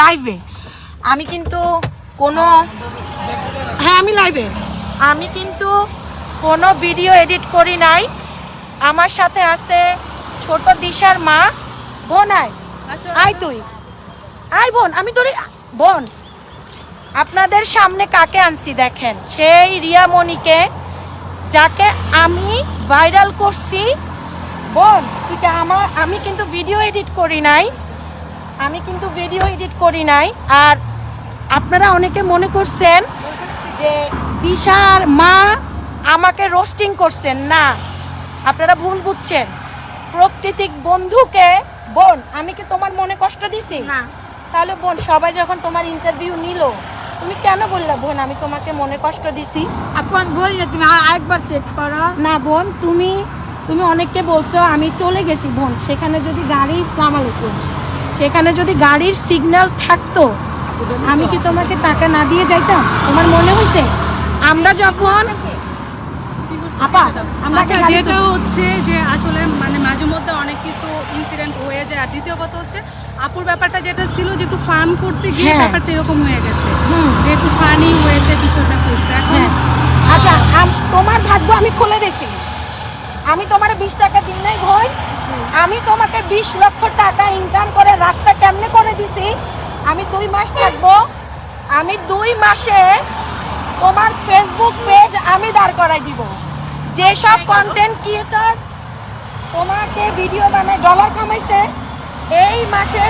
লাইভে, আমি কিন্তু কোনো হ্যাঁ আমি লাইভে, আমি কিন্তু কোনো ভিডিও এডিট করি নাই। আমার সাথে আছে ছোট দিশার মা। বোন আয়, আয় তুই আয় বোন, আমি তোর বোন। আপনাদের সামনে কাকে আনছি দেখেন, সেই রিয়ামণিকে, যাকে আমি ভাইরাল করছি। বোন এটা আমার, আমি কিন্তু ভিডিও এডিট করি নাই, আমি কিন্তু ভিডিও এডিট করি নাই। আর আপনারা অনেকে মনে করছেন যে দিশার মা আমাকে রোস্টিং করছেন, না আপনারা ভুল বুঝছেন। প্রকৃতিক বন্ধুকে বোন, আমি কি তোমার মনে কষ্ট দিছি? না। তাহলে বোন সবাই যখন তোমার ইন্টারভিউ নিল, তুমি কেন বললা বোন আমি তোমাকে মনে কষ্ট দিছি? আপন বললে তুমি আরেকবার চেক করো। না বোন, তুমি অনেককে বলছো আমি চলে গেছি বোন, সেখানে যদি গাড়ির আসসালামু আলাইকুম, সেখানে যদি গাড়ির সিগন্যাল থাকতো আমি কি তোমাকে টাকা না দিয়ে যাইতাম? তোমার মনে হয়েছে আমরা যখন আপা আমরা আচ্ছা, যেটা হচ্ছে যে আসলে মানে মাঝে মধ্যে অনেক কিছু ইনসিডেন্ট হয়ে যায়। আর দ্বিতীয় কথা হচ্ছে আপুর ব্যাপারটা যেটা ছিল যে একটু ফান করতে গিয়ে হ্যাঁ। ব্যাপারটা এরকম হয়ে গেছে, যে একটু ফানি হয়েছে কিছুটা করছে এখন। হ্যাঁ। আচ্ছা তোমার ভাগ্য আমি খুলে দিছি, আমি তোমার 20 টাকা দিই নাই ভাই, আমি তোমাকে 20 লক্ষ টাকা ইনকাম করে রাস্তা কেমনে করে দিছি। আমি 2 মাস থাকবো, আমি 2 মাসে তোমার ফেসবুক পেজ আমি দাঁড় করাই দিব। যেসব কন্টেন্ট ক্রিয়েটর তোমাকে ভিডিও বানায় ডলার কামাইছে, এই মাসে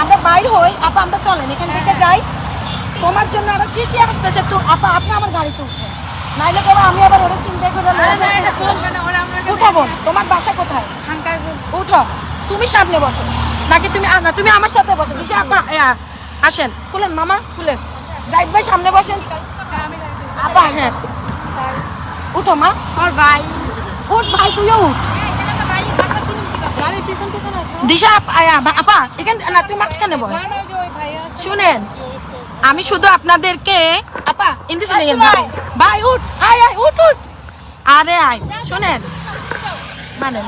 আমরা বাইর হই। আপা আমরা চলেন এখান থেকে যাই, তোমার জন্য আরো কি কি আসতেছে। তো আপা আপনি আমার গাড়িতে উঠবেন, নাইলে কেন আমি আবার ওরা চিন্তা করে উঠাবো। তোমার বাসা কোথায়? উঠো, তুমি সামনে বসো নাকি তুমি না তুমি আমার সাথে বসো। বিশা আপা আসেন, খুলেন মামা খুলেন, জাহিদ ভাই সামনে বসেন। আপা হ্যাঁ উঠো মা, ওর ভাই উঠ ভাই, তুইও উঠ। দিশা আপা এখানে না, তুই মাঝখানে বল। শুনেন, আমি শুধু আপনাদেরকে আপা ইন্দু চলে গেল ভাই, ভাই উঠ, আয় আয় উঠ উঠ, আরে আয় শুনেন মানে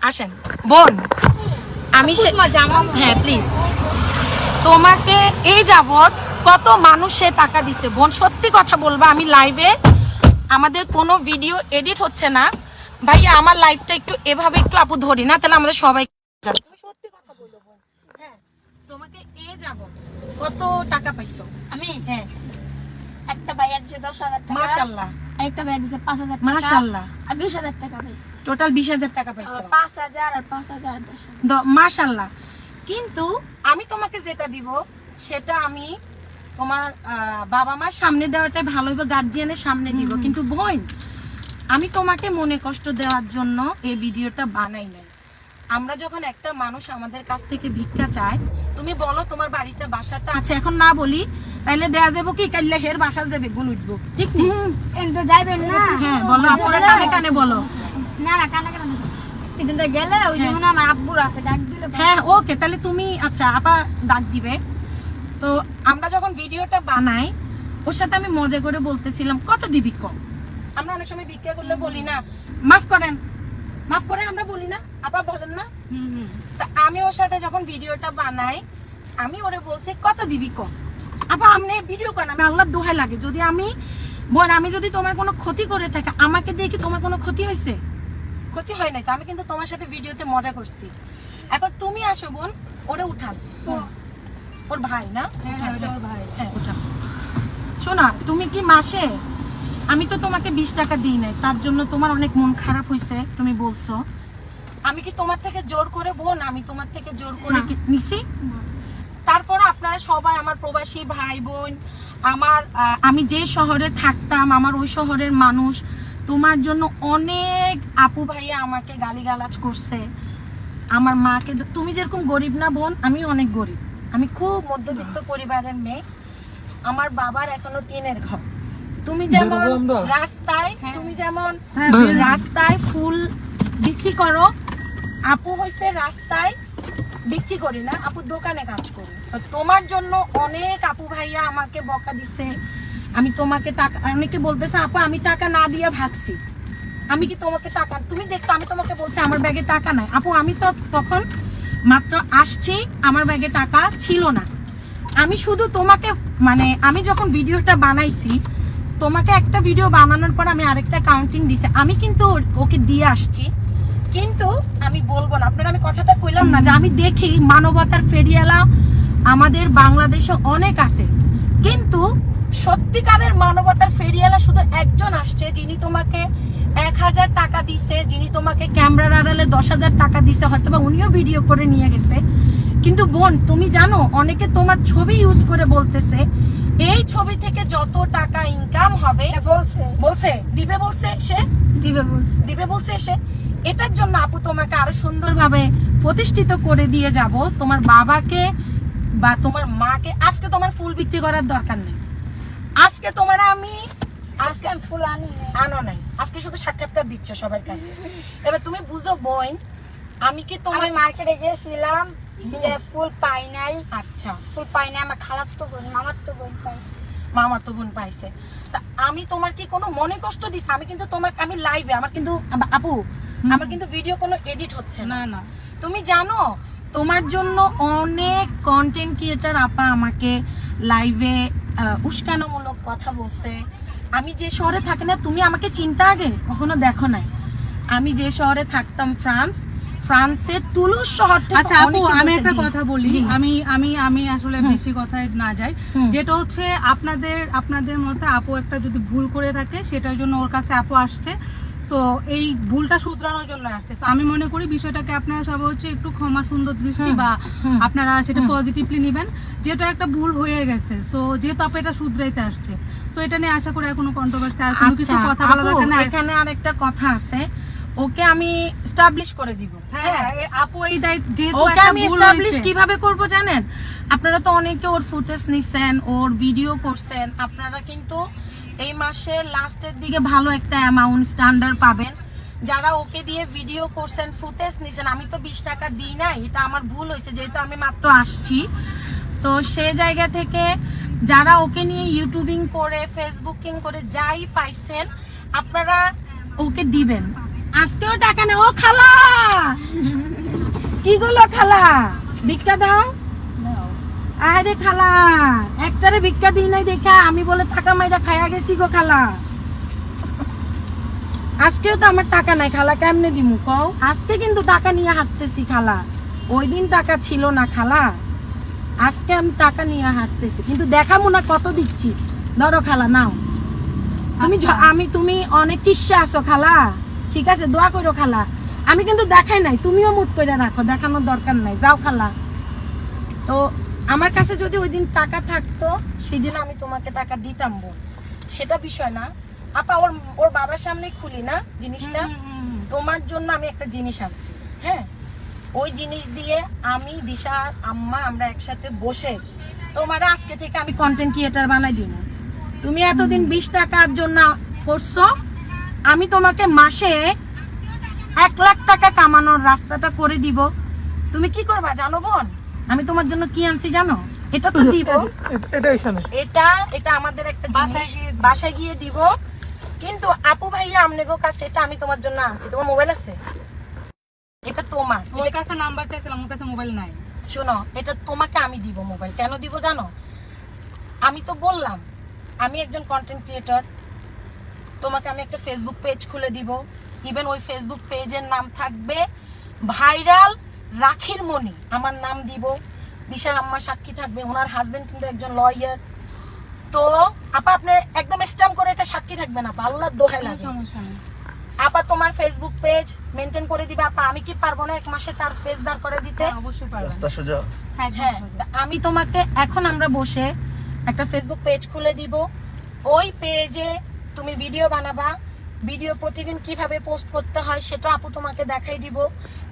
আসেন বোন, আমি হ্যাঁ প্লিজ, তোমাকে এই যাবৎ কত মানুষে টাকা দিছে বোন, সত্যি কথা বলবা। আমি লাইভে, আমাদের কোনো ভিডিও এডিট হচ্ছে না ভাইয়া, আমার লাইভটা একটু এভাবে একটু আপু ধরি না, তাহলে আমাদের সবাই যাবে। তুমি সত্যি কথা বলো বোন, হ্যাঁ তোমাকে এই যাবৎ কত টাকা পাইছো? আমি হ্যাঁ একটা ভাইয়া দিছে 10,000 টাকা, মাশাআল্লাহ, আরেকটা ভাইয়া দিছে 5,000 টাকা, মাশাআল্লাহ, আর 20,000 টাকা পাইছি। টোটাল 20,000 টাকা পাইছো। 5,000 আর 5,000 মাশাআল্লাহ। কিন্তু আমি তোমাকে যেটা দিব সেটা আমি তোমার বাবা মার সামনে দেওয়াটা ভালো হবে, গার্জিয়ানের সামনে দিব। কিন্তু বোন, আমি তোমাকে মনে কষ্ট দেওয়ার জন্য এই ভিডিওটা বানাই নাই। আমরা যখন একটা মানুষ আমাদের কাছ থেকে ভিক্ষা চায়, তুমি বলো তোমার বাড়িটা বাসাটা আছে, এখন না বলি তাইলে দেয়া যাবো কি কাইলে হের বাসা যাবে গুণ উঠবো, ঠিক নেই? এন্ড যাইবেন না। হ্যাঁ বলো, আপনারা কানে কানে বলো। না না কানা কানা কিন্তু গেলে ওই যেমন আমার আব্বুর আছে ডাক দিলে। হ্যাঁ ওকে, তাহলে তুমি আচ্ছা আপা ডাক দিবে। তো আমরা যখন ভিডিওটা বানাই, ওর সাথে আমি মজা করে বলতেছিলাম কত দিবি কম। আমরা অনেক সময় ভিক্ষা করলে বলি না মাফ করেন আমরা বলি না, আপা বলেন না। তা আমি ওর সাথে যখন ভিডিওটা বানাই, আমি ওরে বলছি কত দিবি কম। আপা আপনি ভিডিও করেন, আমি আল্লাহর দোহাই লাগে, যদি আমি বোন আমি যদি তোমার কোনো ক্ষতি করে থাকি, আমাকে দিয়ে কি তোমার কোনো ক্ষতি হয়েছে? ক্ষতি হয় নাই তো, আমি কিন্তু তোমার সাথে ভিডিওতে মজা করছি। এখন তুমি আসো বোন, ওরে উঠান, ওর ভাই না? হ্যাঁ উঠান। শোনা, তুমি কি মাসে, আমি তো তোমাকে 20 টাকা দিই নাই, তার জন্য তোমার অনেক মন খারাপ হয়েছে, তুমি বলছো। আমি কি তোমার থেকে জোর করে বোন, আমি তোমার থেকে জোর করে নিছি? তারপর আপনারা সবাই আমার প্রবাসী ভাই বোন, আমার আমি যে শহরে থাকতাম, আমার ওই শহরের মানুষ, তোমার জন্য অনেক আপু ভাইয়া আমাকে গালিগালাজ করছে। আমার মাকে, তুমি যেরকম গরিব না বোন, আমি অনেক গরিব, আমি খুব মধ্যবিত্ত পরিবারের মেয়ে। আমার বাবার এখনো টিনের ঘর। তুমি যেমন রাস্তায় ফুল বিক্রি করো, আপু হইছে রাস্তায় বিক্রি করি না, আপু দোকানে কাজ করি। তোমার জন্য অনেক আপু ভাইয়া আমাকে বকা দিছে। আমি তোমাকে টাকা, অনেকে বলতেছে আপু আমি টাকা না দিয়ে ভাগছি। আমি কি তোমাকে টাকা, তুমি দেখছো আমি তোমাকে বলছি আমার ব্যাগে টাকা নাই। আপু আমি তো তখন মাত্র আসছি, আমার ব্যাগে টাকা ছিল না। আমি শুধু তোমাকে মানে আমি যখন ভিডিওটা বানাইছি, তোমাকে একটা ভিডিও বানানোর পর আমি আরেকটা কাউন্টিং দিছি, আমি কিন্তু ওকে দিয়ে আসছি। কিন্তু আমি বলবো না, আপনারা আমি কথাটা কইলাম না যে আমি দেখি মানবতার ফেরিয়ালা আমাদের বাংলাদেশে অনেক আছে, কিন্তু সত্যিকারের মানবতার ফেরিয়ালা শুধু একজন আসছে, যিনি তোমাকে 1000 টাকা দিছে, যিনি তোমাকে ক্যামেরার আড়ালে 10,000 টাকা দিছে, হয়তো বা উনিও ভিডিও করে নিয়ে গেছে। কিন্তু বোন, তুমি জানো অনেকে তোমার ছবি ইউজ করে বলতেছে এই ছবি থেকে যত টাকা ইনকাম হবে বলছে দিবে, বলছে সে দিবে বলছে সে। এটার জন্য আপু তোমাকে আরো সুন্দরভাবে প্রতিষ্ঠিত করে দিয়ে যাব। তোমার বাবাকে বা তোমার মাকে আজকে তোমার ফুল বিক্রি করার দরকার নেই। আজকে তোমার আমি আজকে ফুল আনো নাই, আজকে শুধু সাক্ষাৎকার দিচ্ছ সবার কাছে। এবার তুমি বুঝো বোন, আমি কি তোমার মার্কেটে গেছিলাম যে ফুল পাই নাই। আচ্ছা, ফুল পাই নাই, আমার খালাতো বোন মামাতো বোন পাইছে। মামার তো বোন পাইছে। তা আমি তোমার কি কোনো মনে কষ্ট দিছি? আমি কিন্তু তোমাকে আমি লাইভে আমার কিন্তু আপু আমার কিন্তু ভিডিও কোনো এডিট হচ্ছে না। না তুমি জানো তোমার জন্য অনেক কন্টেন্ট ক্রিয়েটার আপা আমাকে লাইভে উস্কানোমূলক কথা বলছে। আমি যে শহরে থাকি না, তুমি আমাকে চিন্তা আগে কখনো দেখো নাই। আমি যে শহরে থাকতাম ফ্রান্সের তুলুস শহর থেকে। আচ্ছা আপু, আমি একটা কথা বলি, আমি আসলে বেশি কথায় না যাই। যেটা হচ্ছে আপনাদের মধ্যে আপু একটা যদি ভুল করে থাকে, সেটার জন্য ওর কাছে আপু আসছে। সো এই ভুলটা শুধরানোর জন্য আসছে। তো আমি মনে করি বিষয়টাকে আপনারা সবাই হচ্ছে একটু ক্ষমা সুন্দর দৃষ্টি বা আপনারা সেটা পজিটিভলি নেবেন, যেটা একটা ভুল হয়ে গেছে। সো যেহেতু আপু এটা শুধরাইতে আসছে, সো এটা নিয়ে আশা করি আর কোনো কন্ট্রোভার্সি আর কোনো কিছু কথা বলা দরকার না। এখানে আরেকটা কথা আছে, ওকে আমি এস্টাবলিশ করে দিব। হ্যাঁ আপু, এই দায়িত্ব ওকে আমি এস্টাবলিশ কিভাবে করব জানেন? আপনারা তো অনেকে ওর ফুটেজ নিছেন, ওর ভিডিও করছেন। আপনারা কিন্তু এই মাসের লাস্টের দিকে ভালো একটা অ্যামাউন্ট স্ট্যান্ডার্ড পাবেন। যারা ওকে দিয়ে ভিডিও করছেন, ফুটেজ নিছেন, আমি তো 20 টাকা দিই না, এটা আমার ভুল হয়েছে যেহেতু আমি মাত্র আসছি। তো সে জায়গা থেকে যারা ওকে নিয়ে ইউটিউবিং করে ফেসবুকিং করে যাই পাইছেন, আপনারা ওকে দিবেন। আজকেও টাকা নেই। ও খালা, কি গুলো খালা, ভিক্ষা দাও। আরে খালা, একটারে ভিক্ষা দিই নাই দেখা আমি বলে টাকা মাইরা খাইয়া গেছি গো খালা। আজকেও তো আমার টাকা নাই খালা, কেমনে দিমু কও? আজকে কিন্তু টাকা নিয়ে হাঁটতেছি খালা, ওই দিন টাকা ছিল না খালা। আজকে আমি টাকা নিয়ে হাঁটতেছি, কিন্তু দেখাবো না কত দিচ্ছি। ধরো খালা, নাও। তুমি অনেক চিস্যা আছো খালা, ঠিক আছে, দোয়া করো খালা। আমি কিন্তু দেখাই নাই, তুমিও মুট করে রাখো, দেখানোর দরকার নাই, যাও খালা। তো আমার কাছে যদি ওই দিন টাকা থাকতো, সেদিন আমি তোমাকে টাকা দিতাম বোন, সেটা বিষয় না আপা। ওর বাবার সামনে খুলি না জিনিসটা, তোমার জন্য আমি একটা জিনিস আনছি। হ্যাঁ, ওই জিনিস দিয়ে আমি দিশা আম্মা আমরা একসাথে বসে তোমার আজকে থেকে আমি কন্টেন্ট ক্রিয়েটার বানাই দিব। তুমি এতদিন 20 টাকার জন্য করছো, আমি তোমাকে মাসে 1 লাখ টাকা কামানোর রাস্তাটা করে দিব। তুমি কি করবা জানো বোন? আমি তোমার জন্য কি আনছি জানো? এটা তো দিব, এটা আমাদের একটা জিনিস, বাসায় গিয়ে দিব। কিন্তু আপু ভাইয়া আমনেগো কাছে এটা আমি তোমার জন্য আনছি। তোমার মোবাইল আছে? এটা তোমার। ওর কাছে নাম্বার চাইছিলাম, ওর কাছে মোবাইল নাই। শোনো, এটা তোমাকে আমি দিব মোবাইল। কেন দিব জানো? আমি তো বললাম আমি একজন কন্টেন্ট ক্রিয়েটর, তোমাকে আমি একটা ফেসবুক পেজ খুলে দিব। ইভেন ওই ফেসবুক পেজের নাম থাকবে ভাইরাল রাখির মনি, আমার নাম দিব। দিশার আম্মা সাক্ষী থাকবে, ওনার হাজবেন্ড কিন্তু একজন লয়ার। তো আপা আপনি একদম স্ট্যাম্প করে এটা সাক্ষী থাকবেন আপা, আল্লাহর দোহাই লাগে। আপা তোমার ফেসবুক পেজ মেনটেন করে দিবে আপা। আমি কি পারবো না 1 মাসে তার পেজ দাঁড় করে দিতে? অবশ্যই পারবেন। হ্যাঁ, আমি তোমাকে এখন আমরা বসে একটা ফেসবুক পেজ খুলে দিব। ওই পেজে তুমি ভিডিও বানাবা, ভিডিও প্রতিদিন কিভাবে পোস্ট করতে হয় সেটা আপু তোমাকে দেখাই দিব,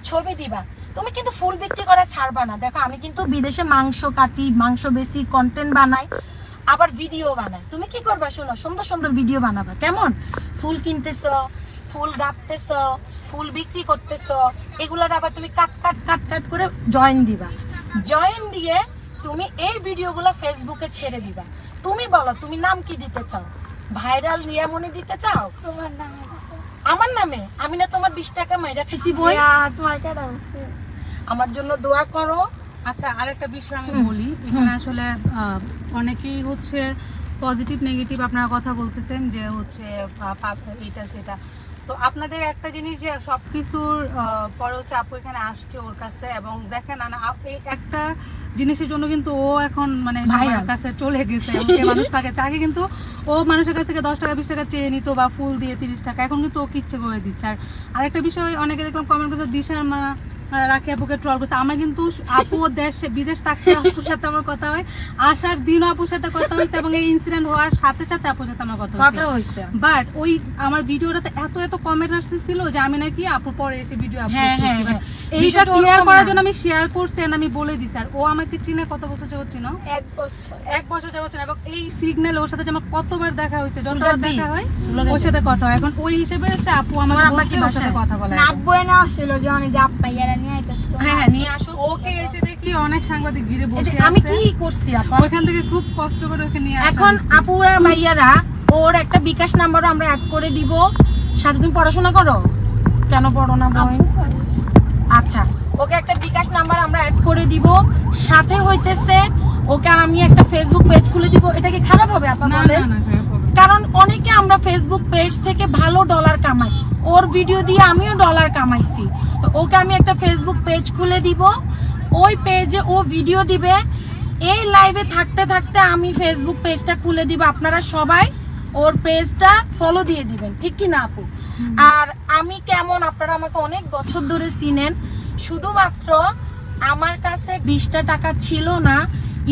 ছবি দিবা। তুমি কিন্তু ফুল বিক্রি করে ছাড়বা না। দেখো আমি কিন্তু বিদেশে মাংস কাটি, মাংস বেশি, কন্টেন্ট বানাই, আবার ভিডিও বানাই। তুমি কি করবা শোনো, সুন্দর সুন্দর ভিডিও বানাবা। কেমন? ফুল কিনতেছ, ফুল গাঁথতেছ, ফুল বিক্রি করতেছ, এগুলোর আবার তুমি কাট কাট কাট কাট করে জয়েন দিবা। জয়েন দিয়ে তুমি এই ভিডিওগুলো ফেসবুকে ছেড়ে দিবা। তুমি বলো তুমি নাম কি দিতে চাও? ভাইরাল নিয়ামনি দিতে চাও? তোমার নামে আমার নামে? আমি না তোমার 20 টাকা মাইরা খাইছি বই? তোমার কেডা বলছে? আমার জন্য দোয়া করো। আচ্ছা, আরেকটা বিষয় আমি বলি, এখানে আসলে অনেকেই হচ্ছে পজিটিভ নেগেটিভ আপনারা কথা বলতেছেন যে হচ্ছে এইটা সেটা। তো আপনাদের একটা জিনিস যে সবকিছুর পরে হচ্ছে আপু এখানে আসছে ওর কাছে, এবং দেখেন এই একটা জিনিসের জন্য কিন্তু ও এখন মানে সবার কাছে চলে গেছে। মানুষটাকে চাকে কিন্তু ও মানুষের কাছ থেকে 10 টাকা 20 টাকা চেয়ে নিত বা ফুল দিয়ে 30 টাকা, এখন কিন্তু ওকে ইচ্ছে করে দিচ্ছে। আর আরেকটা বিষয় অনেকে দেখলাম কমেন্ট করছে দিশার মা রাখি আপুকে ট্রল করছে। আমার কিন্তু আপু দেশে বিদেশ থাকতে আপুর সাথে আমার কথা হয়, আসার দিনও আপুর সাথে কথা হয়েছে, এবং এই ইনসিডেন্ট হওয়ার সাথে সাথে আপুর সাথে আমার কথা হয়েছে। বাট ওই আমার ভিডিওটাতে এত এত কমেন্ট আসছিল যে আমি নাকি আপুর পরে এসে ভিডিও আপলোড করছি। এইটা ক্লিয়ার করার জন্য আমি শেয়ার করছি আর আমি বলে দিছি। আর ও আমাকে চিনে কত বছর যাবত চিনো? 1 বছর যাবত চিনো। এবং এই সিগন্যাল ওর সাথে যে আমার কতবার দেখা হয়েছে, যতবার দেখা হয় ওর সাথে কথা হয়। এখন ওই হিসেবে হচ্ছে আপু আমাকে বলছে ওর সাথে কথা বলা। নাব্বই না ছিল যে অনেক যে আপা ইয়ারা নিয়ে আইতাছে। হ্যাঁ নিয়ে আসো। ওকে এসে দেখি অনেক সাংবাদিক ঘিরে বসে আছে। আমি কি করছি আপা? ওখান থেকে খুব কষ্ট করে ওকে নিয়ে আসা। এখন আপুরা ভাইয়ারা ওর একটা বিকাশ নাম্বারও আমরা অ্যাড করে দিব। সাথে তুমি পড়াশোনা করো? কেন পড়ো না বই? আচ্ছা, ওকে একটা বিকাশ নাম্বার আমরা অ্যাড করে দিব। সাথে হইতেছে ওকে আমি একটা ফেসবুক পেজ খুলে দিব। এটা কি খারাপ হবে আপা বলেন? কারণ অনেকে আমরা ফেসবুক পেজ থেকে ভালো ডলার কামাই, ওর ভিডিও দিয়ে আমিও ডলার কামাইছি। তো ওকে আমি একটা ফেসবুক পেজ খুলে দিব, ওই পেজে ও ভিডিও দিবে। এই লাইভে থাকতে থাকতে আমি ফেসবুক পেজটা খুলে দিব, আপনারা সবাই ওর পেজটা ফলো দিয়ে দিবেন, ঠিক কি না আপু? আর আমি কেমন আপনারা আমাকে অনেক বছর ধরে চিনেন, শুধুমাত্র আমার কাছে 20টা টাকা ছিল না,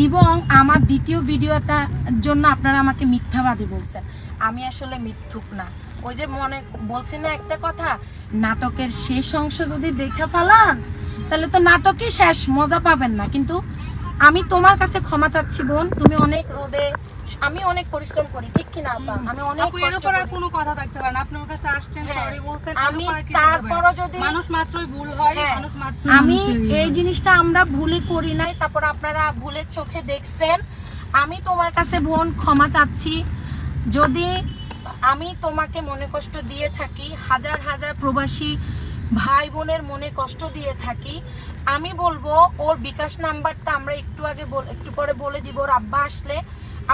এবং আমার দ্বিতীয় ভিডিওটার জন্য আপনারা আমাকে মিথ্যাবাদী বলছেন। আমি আসলে মিথ্যুক না। ওই যে মনে বলছি না একটা কথা, নাটকের শেষ অংশ যদি দেখে ফেলান তাহলে তো নাটকই শেষ, মজা পাবেন না। কিন্তু আমি তোমার কাছে ক্ষমা চাচ্ছি বোন, তুমি অনেক রোদে, আমি অনেক পরিশ্রম করি, ঠিক কি না আপা? আমি অনেক কষ্ট করি। কোনো কথা থাকতে পারে না, আপনি ওর কাছে আসছেন, সরি বলছেন, আমি তারপরও যদি মানুষ মাত্রই ভুল হয়, মানুষ মাত্রই আমি এই জিনিসটা আমরা ভুলে করি নাই, তারপর আপনারা ভুলের চোখে দেখছেন। আমি তোমার কাছে বোন ক্ষমা চাচ্ছি যদি আমি তোমাকে মনে কষ্ট দিয়ে থাকি, হাজার হাজার প্রবাসী ভাই বোনের মনে কষ্ট দিয়ে থাকি। আমি বলবো ওর বিকাশ নাম্বারটা আমরা একটু পরে বলে দিব। ওর আব্বা আসলে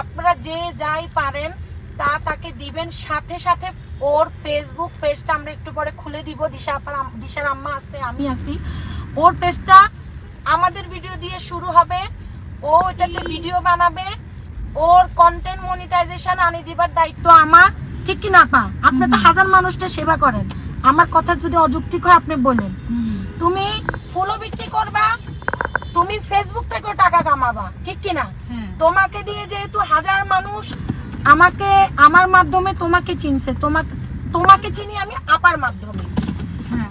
আপনারা যে যাই পারেন তা তাকে দিবেন। সাথে সাথে ওর ফেসবুক পেজটা আমরা একটু পরে খুলে দিব। দিশার আম্মা আছে, আমি আছি। ওর পেজটা আমাদের ভিডিও দিয়ে শুরু হবে, ও এটাতে ভিডিও বানাবে, ওর কন্টেন্ট মনিটাইজেশন আনি দিবার দায়িত্ব আমার, ঠিক কি না পা? আপনি তো হাজার মানুষটা সেবা করেন, আমার কথা যদি অযৌক্তিক হয় আপনি বলেন। তুমি ফলো বিক্রি করবা, তুমি ফেসবুক থেকেও টাকা কামাবা, ঠিক কি না? তোমাকে দিয়ে যেহেতু হাজার মানুষ আমাকে আমার মাধ্যমে তোমাকে চিনছে, তোমাকে চিনি আমি আপার মাধ্যমে।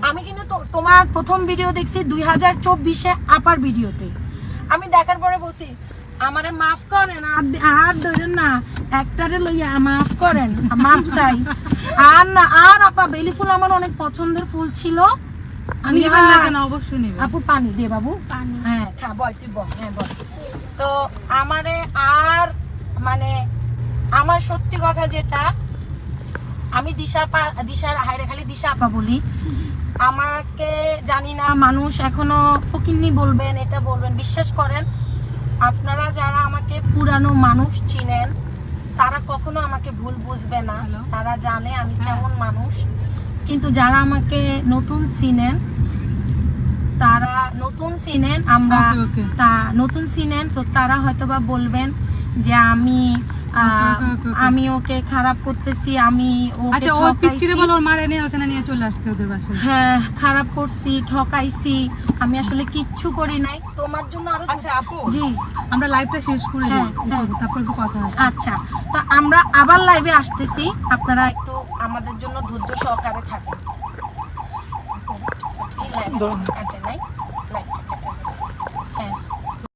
আমি কিন্তু তোমার প্রথম ভিডিও দেখছি 2024-এ আপার ভিডিওতে। আমি দেখার পরে বলছি আমারে মাফ করেন, আর ধরেন না, একটারে লইয়া মাফ করেন, মাফ চাই। আর না, আর আপা বেলি ফুল আমার অনেক পছন্দের ফুল ছিল। আমি অবশ্যই নিব। আপু পানি দে বাবু, হ্যাঁ খা, বল তুই বল, হ্যাঁ বল। তো আমারে আর মানে আমার সত্যি কথা যেটা, আমি দিশার হায়রে খালি দিশা আপা বলি। আমাকে জানি না মানুষ এখনো ফকিন্নি বলবেন, এটা বলবেন, বিশ্বাস করেন আপনারা যারা আমাকে পুরানো মানুষ চিনেন তারা কখনো আমাকে ভুল বুঝবে না, তারা জানে আমি কেমন মানুষ। কিন্তু যারা আমাকে নতুন চিনেন তারা নতুন চিনেন, আমরা নতুন চিনেন, তো তারা হয়তোবা বলবেন যে আমি ওকে খারাপ করতেছি, আমি হ্যাঁ খারাপ করছি, ঠকাইছি। আমি আসলে কিচ্ছু করি নাই, তোমার জন্য আরো। আচ্ছা আপু, জি আমরা লাইভটা শেষ করে দিই, তারপর একটু কথা আছে। আচ্ছা, তো আমরা আবার লাইভে আসতেছি, আপনারা একটু আমাদের জন্য ধৈর্য সহকারে থাকেন।